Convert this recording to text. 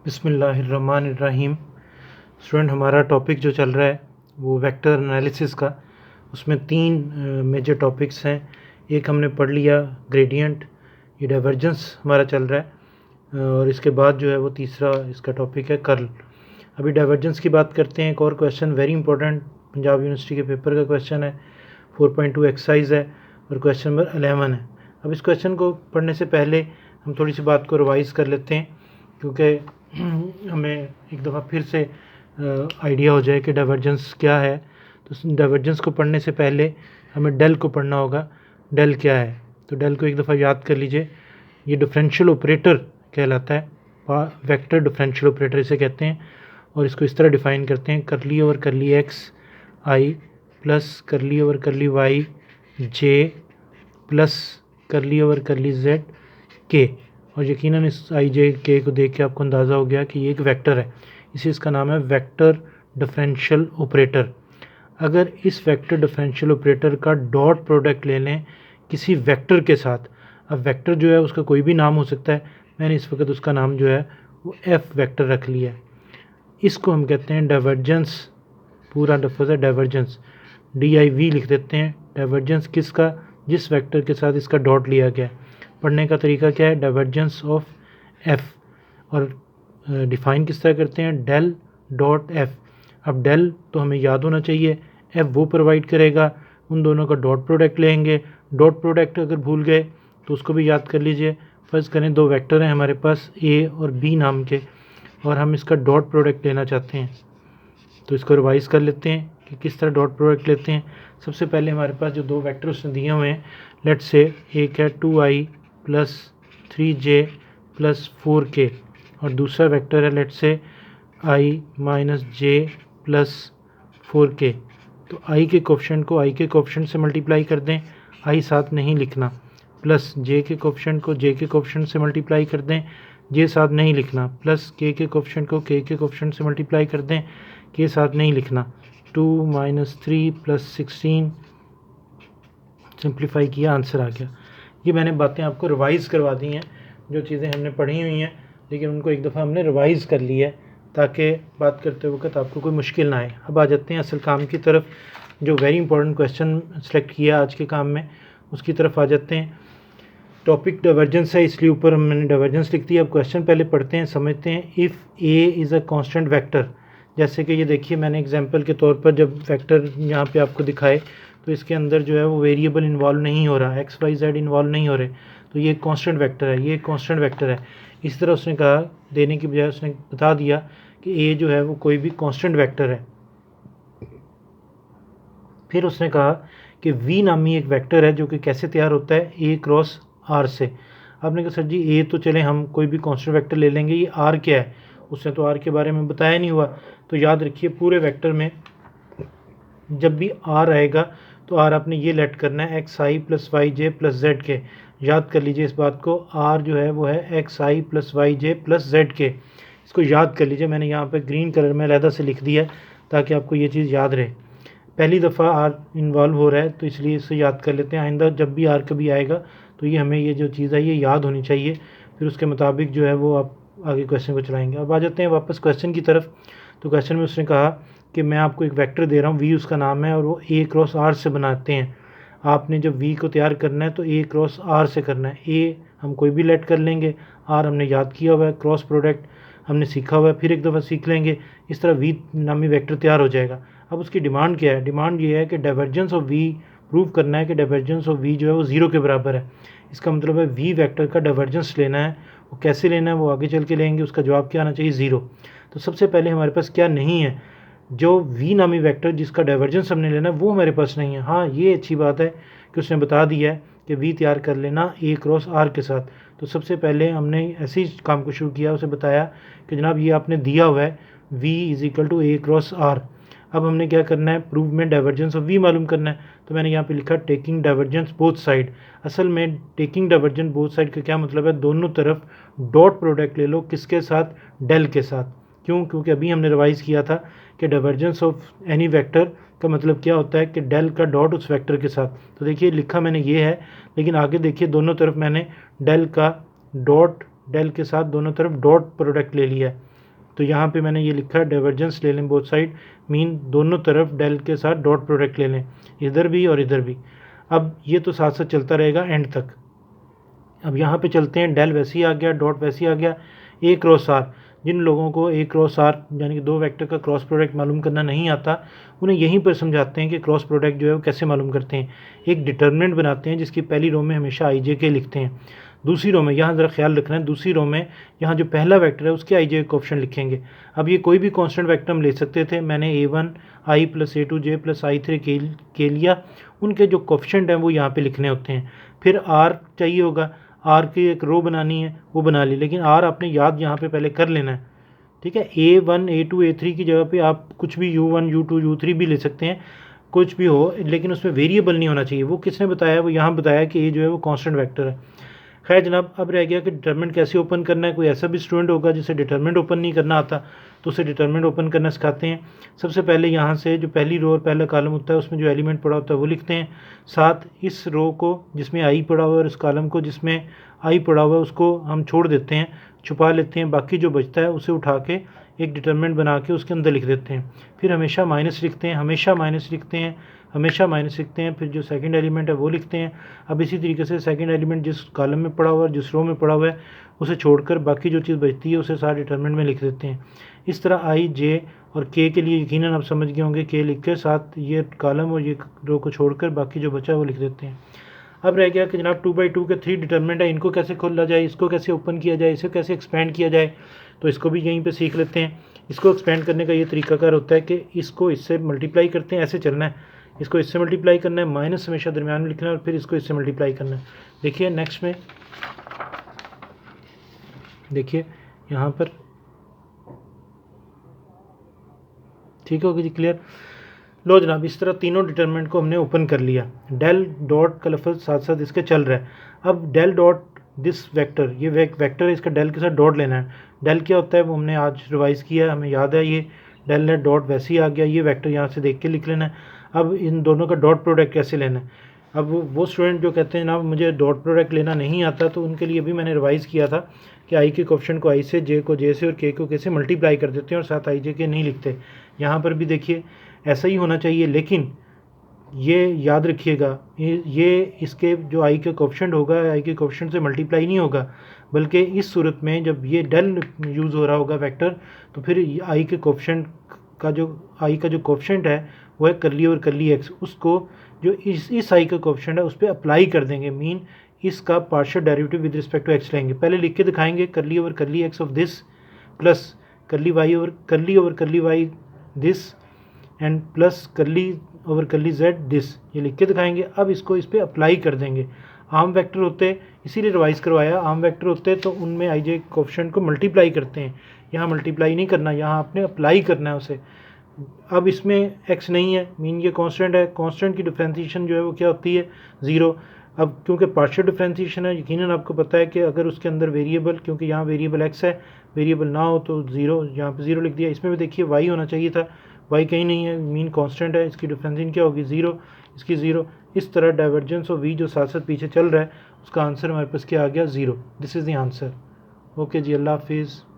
बिस्मिल्लाहिर्रहमानिर्रहीम। स्टूडेंट, हमारा टॉपिक जो चल रहा है वो वेक्टर एनालिसिस का। उसमें तीन मेजर टॉपिक्स हैं। एक हमने पढ़ लिया ग्रेडियंट, ये डाइवर्जेंस हमारा चल रहा है, और इसके बाद जो है वो तीसरा इसका टॉपिक है कर्ल। अभी डाइवर्जेंस की बात करते हैं। एक और question very important, Punjab university के पेपर का क्वेश्चन है, 4.2 एक्सरसाइज है और क्वेश्चन नंबर 11 है। अब इस क्वेश्चन को पढ़ने से पहले हम थोड़ी सी बात को रिवाइज़ कर लेते हैं, क्योंकि हमें एक दफ़ा फिर से आइडिया हो जाए कि डाइवर्जेंस क्या है। तो डाइवर्जेंस को पढ़ने से पहले हमें डेल को पढ़ना होगा। डेल क्या है, तो डेल को एक दफ़ा याद कर लीजिए। ये डिफरेंशियल ऑपरेटर कहलाता है, वेक्टर डिफरेंशियल ऑपरेटर इसे कहते हैं। और इसको इस तरह डिफ़ाइन करते हैं, curly over curly X I plus curly over curly Y J plus curly over curly Z के। और यकीनन इस आई जे के को देख के आपको अंदाज़ा हो गया कि ये एक वेक्टर है, इसी इसका नाम है वेक्टर डिफरेंशियल ऑपरेटर। अगर इस वेक्टर डिफरेंशियल ऑपरेटर का डॉट प्रोडक्ट ले लें किसी वेक्टर के साथ, अब वेक्टर जो है उसका कोई भी नाम हो सकता है, मैंने इस वक्त उसका नाम जो है वो एफ वेक्टर रख लिया है। इसको हम कहते हैं डाइवर्जेंस। पूरा लफ्ज़ है डाइवर्जेंस, DIV लिख देते हैं। डाइवर्जेंस किसका? जिस वेक्टर के साथ इसका डॉट लिया गया। पढ़ने का तरीका क्या है? Divergence of F. और डिफ़ाइन किस तरह करते हैं? Del dot F. अब डेल तो हमें याद होना चाहिए, एफ वो प्रोवाइड करेगा, उन दोनों का डॉट प्रोडक्ट लेंगे। डॉट प्रोडक्ट अगर भूल गए तो उसको भी याद कर लीजिए। फ़र्ज़ करें दो वेक्टर हैं हमारे पास ए और बी नाम के, और हम इसका डॉट प्रोडक्ट लेना चाहते हैं। तो इसको रिवाइज़ कर लेते हैं कि किस तरह डॉट प्रोडक्ट लेते हैं। सबसे पहले हमारे पास जो दो वेक्टर उसने दिए हुए हैं, लेट्स से एक है 2i plus 3j plus 4k, और दूसरा वेक्टर है let's say i minus J plus 4k। तो i के कोफिशिएंट को i के कोफिशिएंट से मल्टीप्लाई कर दें, i साथ नहीं लिखना, प्लस j के कोफिशिएंट को j के कोफिशिएंट से मल्टीप्लाई कर दें, j साथ नहीं लिखना, प्लस k के कोफिशिएंट को k के कोफिशिएंट से मल्टीप्लाई कर दें, k साथ नहीं लिखना। 2 माइनस 3 प्लस 16, सिंप्लीफाई किया, आंसर आ गया। ये मैंने बातें आपको रिवाइज़ करवा दी हैं, जो चीज़ें हमने पढ़ी हुई हैं, लेकिन उनको एक दफ़ा हमने रिवाइज़ कर ली है ताकि बात करते वक्त आपको कोई मुश्किल ना आए। अब आ जाते हैं असल काम की तरफ। जो वेरी इंपॉर्टेंट क्वेश्चन सेलेक्ट किया आज के काम में, उसकी तरफ आ जाते हैं। टॉपिक डाइवर्जेंस है, इसलिए ऊपर मैंने डाइवर्जेंस लिख दिया। अब क्वेश्चन पहले पढ़ते हैं, समझते हैं। If A is a constant vector, जैसे कि ये देखिए मैंने एग्जांपल के तौर पर जब वेक्टर यहाँ पे आपको दिखाए तो इसके अंदर जो है वो वेरिएबल इन्वॉल्व नहीं हो रहा, एक्स वाई जेड इन्वॉल्व नहीं हो रहे, तो ये कांस्टेंट वेक्टर है, ये कांस्टेंट वेक्टर है। इस तरह उसने कहा, देने की बजाय उसने बता दिया कि ए जो है वो कोई भी कांस्टेंट वेक्टर है। फिर उसने कहा कि वी नामी एक वेक्टर है जो कि कैसे तैयार होता है, ए क्रॉस आर से। आपने कहा सर जी ए तो चले हम कोई भी कांस्टेंट वेक्टर ले लेंगे, ये आर क्या है? उसने तो आर के बारे में बताया नहीं हुआ। तो याद रखिए पूरे वेक्टर में जब भी आर आएगा तो आर आपने ये लेट करना है x I plus Y J plus Z के। याद कर लीजिए इस बात को, आर जो है वो है x I plus Y J plus Z के। इसको याद कर लीजिए, मैंने यहाँ पे ग्रीन कलर में अलहदा से लिख दिया है ताकि आपको ये चीज़ याद रहे। पहली दफ़ा आर इन्वॉल्व हो रहा है तो इसलिए इसे याद कर लेते हैं। आइंदा जब भी आर कभी आएगा तो ये हमें ये जो चीज़ है ये याद होनी चाहिए, फिर उसके मुताबिक जो है वो आप आगे क्वेश्चन को चलाएंगे। अब आ जाते हैं वापस क्वेश्चन की तरफ। तो क्वेश्चन में उसने कहा कि मैं आपको एक वेक्टर दे रहा हूँ, वी उसका नाम है, और वो ए क्रॉस आर से बनाते हैं। आपने जब वी को तैयार करना है तो ए क्रॉस आर से करना है। ए हम कोई भी लेट कर लेंगे, आर हमने याद किया हुआ है, क्रॉस प्रोडक्ट हमने सीखा हुआ है, फिर एक दफ़ा सीख लेंगे, इस तरह वी नामी वेक्टर तैयार हो जाएगा। अब उसकी डिमांड क्या है? डिमांड ये है कि डाइवर्जेंस ऑफ वी प्रूव करना है कि डाइवर्जेंस ऑफ वी जो है वो ज़ीरो के बराबर है। इसका मतलब है वी वेक्टर का डाइवर्जेंस लेना है। वो कैसे लेना है वो आगे चल के लेंगे। उसका जवाब क्या आना चाहिए? ज़ीरो। तो सबसे पहले हमारे पास क्या नहीं है? जो वी नामी वेक्टर जिसका डाइवर्जेंस हमने लेना है वो हमारे पास नहीं है। हाँ, ये अच्छी बात है कि उसने बता दिया है कि वी तैयार कर लेना ए क्रॉस आर के साथ। तो सबसे पहले हमने ऐसे ही काम को शुरू किया, उसे बताया कि जनाब ये आपने दिया हुआ है V is equal to A cross R. अब हमने क्या करना है? प्रूव में डाइवर्जेंस ऑफ वी मालूम करना है। तो मैंने यहाँ पे लिखा टेकिंग डाइवर्जेंस बोथ साइड। असल में टेकिंग डाइवर्जेंस बोथ साइड का क्या मतलब है? दोनों तरफ डॉट प्रोडक्ट ले लो, किसके साथ? डेल के साथ। क्यों? क्योंकि अभी हमने रिवाइज़ किया था कि डाइवर्जेंस ऑफ एनी वेक्टर का मतलब क्या होता है कि डेल का डॉट उस वेक्टर के साथ। तो देखिए लिखा मैंने ये है, लेकिन आगे देखिए दोनों तरफ मैंने डेल का डॉट डेल के साथ दोनों तरफ डॉट प्रोडक्ट ले लिया है। तो यहाँ पे मैंने ये लिखा है डाइवर्जेंस ले लें बोथ साइड, मीन दोनों तरफ डेल के साथ डॉट प्रोडक्ट ले लें, इधर भी और इधर भी। अब ये तो साथ साथ चलता रहेगा एंड तक। अब यहाँ पे चलते हैं, डेल वैसे ही आ गया, डॉट वैसे ही आ गया, ए क्रॉस आर। जिन लोगों को ए क्रॉस आर यानी कि दो वेक्टर का क्रॉस प्रोडक्ट मालूम करना नहीं आता, उन्हें यहीं पर समझाते हैं कि क्रॉस प्रोडक्ट जो है वो कैसे मालूम करते हैं। एक डिटर्मिनेंट बनाते हैं जिसकी पहली रो में हमेशा आई जे के लिखते हैं, दूसरी रो में, यहाँ ज़रा ख्याल रखना है, दूसरी रो में यहाँ जो पहला वेक्टर है उसके आई जे कोएफिशिएंट लिखेंगे। अब ये कोई भी कांस्टेंट वेक्टर हम ले सकते थे, मैंने a1 i plus a2j plus i3 के लिया, उनके जो कोएफिशिएंट हैं वो यहाँ पे लिखने होते हैं। फिर r चाहिए होगा, आर की एक रो बनानी है, वो बना ली, लेकिन आर आपने याद यहाँ पे पहले कर लेना है, ठीक है। A1 A2 A3 की जगह पे आप कुछ भी U1 U2 U3 भी ले सकते हैं, कुछ भी हो, लेकिन उसमें वेरिएबल नहीं होना चाहिए। वो किसने बताया? वो यहाँ बताया कि ये जो है वो कांस्टेंट वेक्टर है। खैर जनाब, अब रह गया कि डिटरमिनेंट कैसे ओपन करना है। कोई ऐसा भी स्टूडेंट होगा जिसे डिटरमिनेंट ओपन नहीं करना आता, तो उसे डिटरमिनेंट ओपन करना सिखाते हैं। सबसे पहले यहाँ से जो पहली रो और पहला कॉलम होता है उसमें जो एलिमेंट पड़ा होता है वो लिखते हैं, साथ इस रो को जिसमें आई पड़ा हुआ है और इस कॉलम को जिसमें आई पड़ा हुआ है उसको हम छोड़ देते हैं, छुपा लेते हैं। बाकी जो बचता है उसे उठा के एक डिटरमिनेंट बना के उसके अंदर लिख देते हैं। फिर हमेशा माइनस लिखते हैं, हमेशा माइनस लिखते हैं, हमेशा माइनस लिखते हैं। फिर जो सेकंड एलिमेंट है वो लिखते हैं। अब इसी तरीके से सेकंड एलिमेंट जिस कॉलम में पड़ा हुआ है, जिस रो में पड़ा हुआ है, उसे छोड़कर बाकी जो चीज़ बचती है उसे साथ डिटरमिनेंट में लिख देते हैं। इस तरह आई जे और के लिए यकीनन आप समझ गए होंगे, के लिख के साथ ये कॉलम और ये रो को छोड़कर बाकी जो बचा है वो लिख देते हैं। अब रह गया कि जनाब 2/2 के 3 डिटरमिनेंट है, इनको कैसे खोला जाए, इसको कैसे ओपन किया जाए, इसे कैसे एक्सपेंड किया जाए, तो इसको भी यहीं पे सीख लेते हैं। इसको एक्सपेंड करने का ये तरीकाकार होता है कि इसको इससे मल्टीप्लाई करते हैं, ऐसे चलना है, इसको इससे मल्टीप्लाई करना है, माइनस हमेशा दरमियान में लिखना है और फिर इसको इससे मल्टीप्लाई करना है। देखिए नेक्स्ट में, देखिए यहाँ पर, ठीक होगी जी, क्लियर। लो जनाब, इस तरह तीनों डिटरमिनेंट को हमने ओपन कर लिया। डेल डॉट का लफ्ज़ साथ साथ इसके चल रहा है। अब डेल डॉट दिस वेक्टर, ये वेक्टर है, इसका डेल के साथ डॉट लेना है। डेल क्या होता है वो हमने आज रिवाइज़ किया है, हमें याद है। ये डेल नेट डॉट वैसे ही आ गया, ये वेक्टर यहाँ से देख के लिख लेना है। अब इन दोनों का डॉट प्रोडक्ट कैसे लेना है। अब वो स्टूडेंट जो कहते हैं ना मुझे डॉट प्रोडक्ट लेना नहीं आता, तो उनके लिए भी मैंने रिवाइज़ किया था कि आई के कोएफिशिएंट को आई से, जे को जे से और के को के से मल्टीप्लाई कर देते हैं और साथ आई जे के नहीं लिखते। यहाँ पर भी देखिए ऐसा ही होना चाहिए, लेकिन ये याद रखिएगा, ये इसके जो आई का कोएफिशिएंट होगा, आई के कोएफिशिएंट से मल्टीप्लाई नहीं होगा, बल्कि इस सूरत में जब ये डेल यूज़ हो रहा होगा वेक्टर, तो फिर आई के कोएफिशिएंट का जो आई का जो कोएफिशिएंट है वो है करली और करली एक्स, उसको जो इस आई का कोएफिशिएंट है उस पर अप्लाई कर देंगे। मीन इसका partial derivative with respect to X लेंगे। पहले लिख के दिखाएंगे curly over curly X of this plus curly over curly Y this and plus curly over curly Z this, ये लिख के दिखाएंगे। अब इसको इस पर अप्लाई कर देंगे। आम वेक्टर होते, इसीलिए रिवाइज करवाया, आम वेक्टर होते तो उनमें आई जे कोएफिशिएंट को मल्टीप्लाई करते हैं, यहाँ मल्टीप्लाई नहीं करना, यहाँ आपने अप्लाई करना है उसे। अब इसमें एक्स नहीं है, मीन ये कांस्टेंट है, कांस्टेंट की डिफरेंशिएशन जो है वो क्या होती है, ज़ीरो। अब क्योंकि पार्शियल डिफरेंशिएशन है, यकीनन आपको पता है कि अगर उसके अंदर वेरिएबल, क्योंकि यहाँ वेरिएबल एक्स है, वेरिएबल ना हो तो ज़ीरो, यहाँ पे ज़ीरो लिख दिया। इसमें भी देखिए वाई होना चाहिए था, वाई कहीं नहीं है, मीन कांस्टेंट है, इसकी डिफरेंशिएशन क्या होगी, ज़ीरो, इसकी ज़ीरो। इस तरह डाइवर्जेंस ऑफ वी जो साथ साथ पीछे चल रहा है उसका आंसर हमारे पास क्या आ गया, zero. This is the answer. Okay जी, अल्लाह हाफिज़।